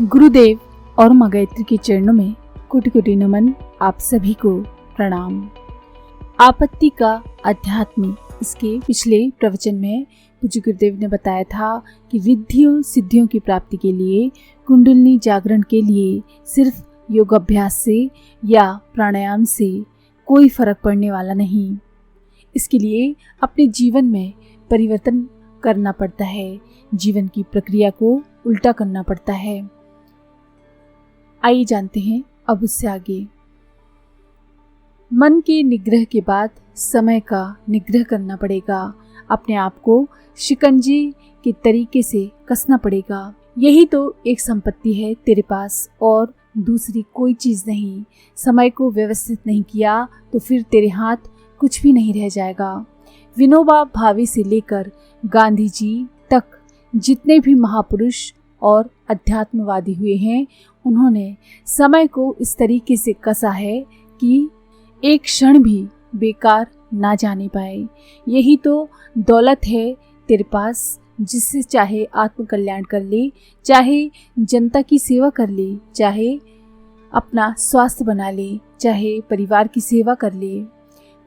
गुरुदेव और मां गायत्री के चरणों में कोटि कोटि नमन। आप सभी को प्रणाम। आपत्ति का अध्यात्म, इसके पिछले प्रवचन में पूज्य गुरुदेव ने बताया था कि रिद्धियों सिद्धियों की प्राप्ति के लिए, कुंडलिनी जागरण के लिए सिर्फ योग अभ्यास से या प्राणायाम से कोई फर्क पड़ने वाला नहीं। इसके लिए अपने जीवन में परिवर्तन करना पड़ता है, जीवन की प्रक्रिया को उल्टा करना पड़ता है। आइए जानते हैं अब उससे आगे। मन के निग्रह के बाद समय का निग्रह करना पड़ेगा। अपने आप को शिकंजी के तरीके से कसना पड़ेगा। यही तो एक संपत्ति है तेरे पास, और दूसरी कोई चीज नहीं। समय को व्यवस्थित नहीं किया तो फिर तेरे हाथ कुछ भी नहीं रह जाएगा। विनोबा भावे से लेकर गांधी जी तक जितने भी महापुरुष और अध्यात्मवादी हुए हैं, उन्होंने समय को इस तरीके से कसा है कि एक क्षण भी बेकार ना जाने पाए। यही तो दौलत है तेरे पास, जिससे चाहे आत्म कल्याण कर ले, चाहे जनता की सेवा कर ले, चाहे अपना स्वास्थ्य बना ले, चाहे परिवार की सेवा कर ले।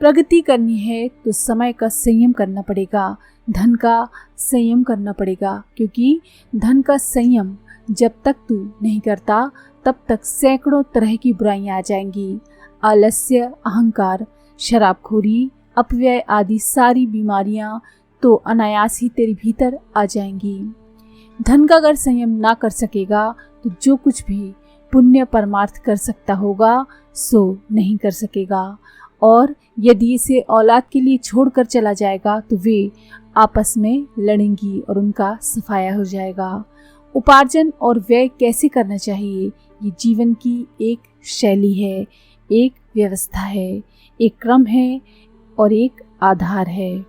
प्रगति करनी है तो समय का संयम करना पड़ेगा, धन का संयम करना पड़ेगा, क्योंकि धन का संयम जब तक तू नहीं करता तब तक सैकड़ों तरह की बुराइयां आ जाएंगी। आलस्य, अहंकार, शराबखोरी, अपव्यय आदि सारी बीमारियां तो अनायास ही तेरे भीतर आ जाएंगी। धन का अगर संयम ना कर सकेगा तो जो कुछ भी पुण्य परमार्थ कर सकता होगा सो नहीं कर सकेगा, और यदि इसे औलाद के लिए छोड़कर चला जाएगा तो वे आपस में लड़ेंगी और उनका सफाया हो जाएगा। उपार्जन और व्यय कैसे करना चाहिए, ये जीवन की एक शैली है, एक व्यवस्था है, एक क्रम है और एक आधार है।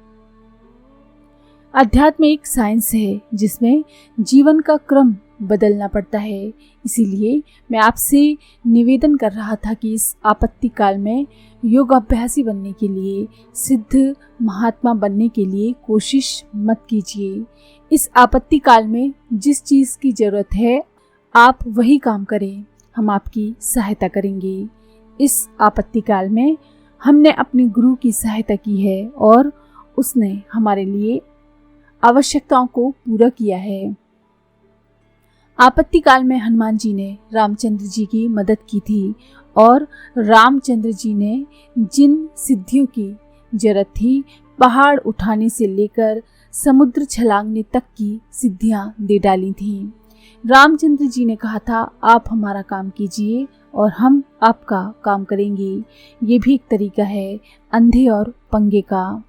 अध्यात्म एक साइंस है जिसमें जीवन का क्रम बदलना पड़ता है। इसीलिए मैं आपसे निवेदन कर रहा था कि इस आपत्ति काल में योग अभ्यासी बनने के लिए, सिद्ध महात्मा बनने के लिए कोशिश मत कीजिए। इस आपत्ति काल में जिस चीज़ की जरूरत है आप वही काम करें, हम आपकी सहायता करेंगे। इस आपत्ति काल में हमने अपने गुरु की सहायता की है और उसने हमारे लिए आवश्यकताओं को पूरा किया है। आपत्ति काल में हनुमान जी ने रामचंद्र जी की मदद की थी, और रामचंद्र जी ने जिन सिद्धियों की जरूरत थी, पहाड़ उठाने से लेकर समुद्र छलांगने तक की सिद्धियां दे डाली थीं। रामचंद्र जी ने कहा था, आप हमारा काम कीजिए और हम आपका काम करेंगे। ये भी एक तरीका है अंधे और पंगे का।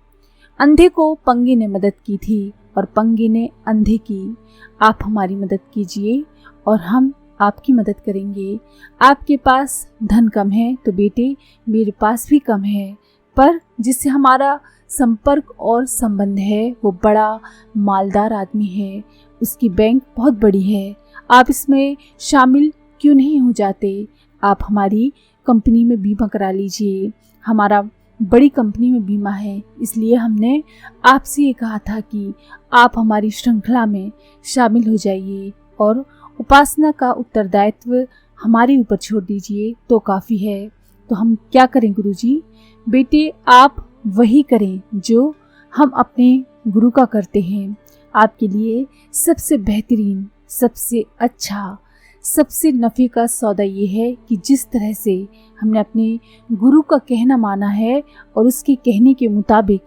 अंधे को पंगे ने मदद की थी और पंगे ने अंधे की। आप हमारी मदद कीजिए और हम आपकी मदद करेंगे। आपके पास धन कम है तो बेटे मेरे पास भी कम है, पर जिससे हमारा संपर्क और संबंध है वो बड़ा मालदार आदमी है, उसकी बैंक बहुत बड़ी है। आप इसमें शामिल क्यों नहीं हो जाते? आप हमारी कंपनी में बीमा करा लीजिए। हमारा बड़ी कंपनी में बीमा है, इसलिए हमने आपसे ये कहा था कि आप हमारी श्रृंखला में शामिल हो जाइए और उपासना का उत्तरदायित्व हमारे ऊपर छोड़ दीजिए तो काफ़ी है। तो हम क्या करें गुरुजी? बेटे आप वही करें जो हम अपने गुरु का करते हैं। आपके लिए सबसे बेहतरीन, सबसे अच्छा, सबसे नफ़े का सौदा ये है कि जिस तरह से हमने अपने गुरु का कहना माना है और उसके कहने के मुताबिक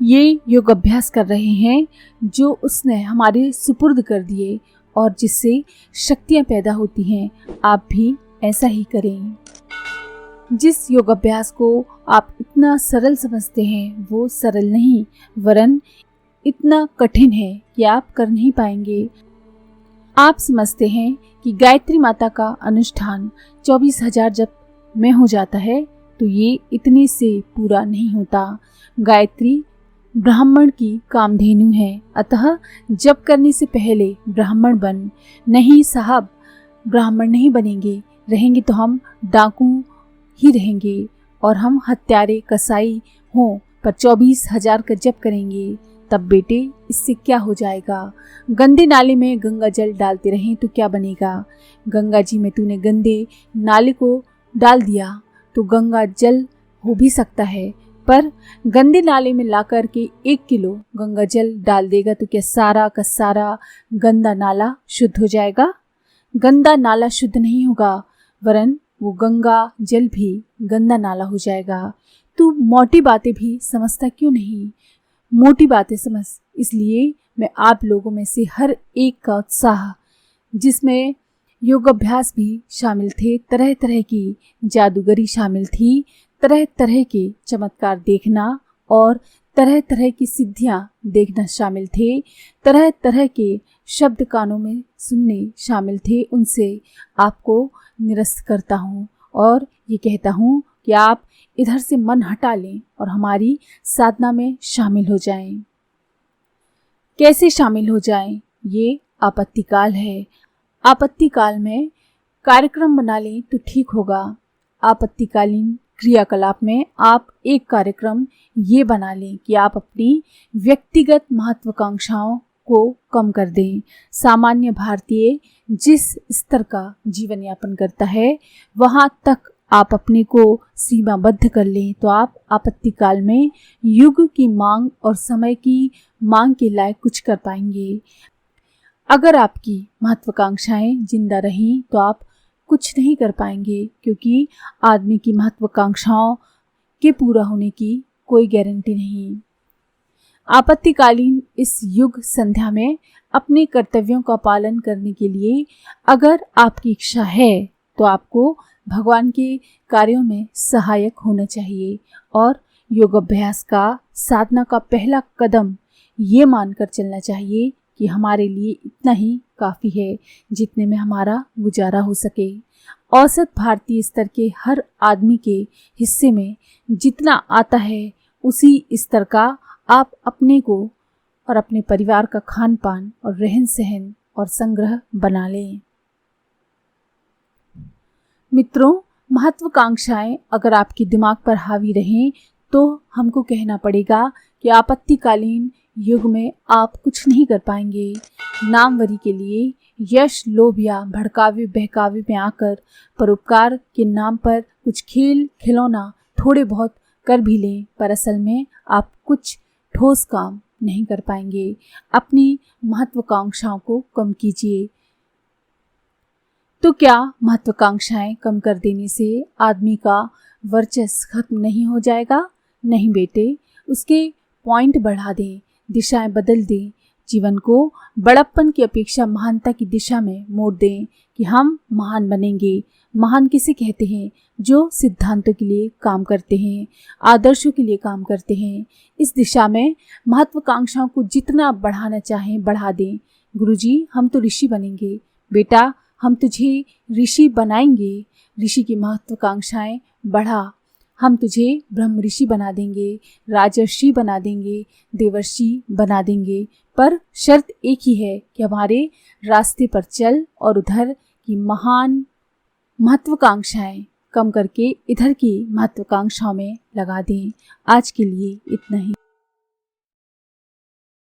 ये योग अभ्यास कर रहे हैं जो उसने हमारे सुपुर्द कर दिए और जिससे शक्तियाँ पैदा होती हैं, आप भी ऐसा ही करें। जिस योग अभ्यास को आप इतना सरल समझते हैं वो सरल नहीं, वरन इतना कठिन है कि आप कर नहीं पाएंगे। आप समझते हैं कि गायत्री माता का अनुष्ठान 24,000 जप में हो जाता है, तो ये इतने से पूरा नहीं होता। गायत्री ब्राह्मण की कामधेनु है, अतः जप करने से पहले ब्राह्मण बन। नहीं साहब, ब्राह्मण नहीं बनेंगे, रहेंगे तो हम डाकू ही रहेंगे और हम हत्यारे कसाई हों, पर 24,000 का जप करेंगे तब बेटे इससे क्या हो जाएगा? गंदे नाले में गंगा जल डालते रहें तो क्या बनेगा? गंगा जी में तूने गंदे नाले को डाल दिया तो गंगा जल हो भी सकता है, पर गंदे नाले में ला कर के 1 किलो गंगा जल डाल देगा तो क्या सारा का सारा गंदा नाला शुद्ध हो जाएगा? गंदा नाला शुद्ध नहीं होगा, वरन वो गंगा जल भी गंदा नाला हो जाएगा। तू मोटी बातें भी समझता क्यों नहीं? मोटी बातें समझ। इसलिए मैं आप लोगों में से हर एक का उत्साह, जिसमें योग अभ्यास भी शामिल थे, तरह तरह की जादूगरी शामिल थी, तरह तरह के चमत्कार देखना और तरह तरह की सिद्धियां देखना शामिल थे, तरह तरह के शब्द कानों में सुनने शामिल थे, उनसे आपको निरस्त करता हूँ और ये कहता हूँ कि आप इधर से मन हटा लें और हमारी साधना में शामिल हो जाएं। कैसे शामिल हो जाएं? ये आपत्ति काल है। आपत्ति काल में कार्यक्रम बना लें तो ठीक होगा। आपत्तिकालीन क्रियाकलाप में आप एक कार्यक्रम ये बना लें कि आप अपनी व्यक्तिगत महत्वाकांक्षाओं को कम कर दें। सामान्य भारतीय जिस स्तर का जीवन यापन करता है वहाँ तक आप अपने को सीमाबद्ध कर लें तो आप आपत्तिकाल में युग की मांग और समय की मांग के लायक कुछ कर पाएंगे। अगर आपकी महत्वाकांक्षाएं जिंदा रहीं तो आप कुछ नहीं कर पाएंगे, क्योंकि आदमी की महत्वाकांक्षाओं के पूरा होने की कोई गारंटी नहीं। आपत्तिकालीन इस युग संध्या में अपने कर्तव्यों का पालन करने के लिए अगर आपकी इच्छा है तो आपको भगवान के कार्यों में सहायक होना चाहिए और योग अभ्यास का, साधना का पहला कदम ये मानकर चलना चाहिए कि हमारे लिए इतना ही काफ़ी है जितने में हमारा गुजारा हो सके। औसत भारतीय स्तर के हर आदमी के हिस्से में जितना आता है उसी स्तर का आप अपने को और अपने परिवार का खान पान और रहन सहन और संग्रह बना लें। मित्रों, महत्वाकांक्षाएं अगर आपके दिमाग पर हावी रहें तो हमको कहना पड़ेगा कि आपत्तिकालीन युग में आप कुछ नहीं कर पाएंगे। नामवरी के लिए, यश, लोभ या भड़कावे बहकावे में आकर परोपकार के नाम पर कुछ खेल खिलौना थोड़े बहुत कर भी लें, पर असल में आप कुछ ठोस काम नहीं कर पाएंगे। अपनी महत्वाकांक्षाओं को कम कीजिए। तो क्या महत्वाकांक्षाएं कम कर देने से आदमी का वर्चस्व खत्म नहीं हो जाएगा? नहीं बेटे, उसके पॉइंट बढ़ा दें, दिशाएं बदल दें, जीवन को बड़प्पन की अपेक्षा महानता की दिशा में मोड़ दें कि हम महान बनेंगे। महान किसे कहते हैं? जो सिद्धांतों के लिए काम करते हैं, आदर्शों के लिए काम करते हैं। इस दिशा में महत्वाकांक्षाओं को जितना बढ़ाना चाहें बढ़ा दें। गुरुजी, हम तो ऋषि बनेंगे। बेटा, हम तुझे ऋषि बनाएंगे। ऋषि की महत्वाकांक्षाएं बढ़ा, हम तुझे ब्रह्म ऋषि बना देंगे, राजर्षि बना देंगे, देवर्षि बना देंगे। पर शर्त एक ही है कि हमारे रास्ते पर चल और उधर की महान महत्वाकांक्षाएं कम करके इधर की महत्वाकांक्षाओं में लगा दें। आज के लिए इतना ही।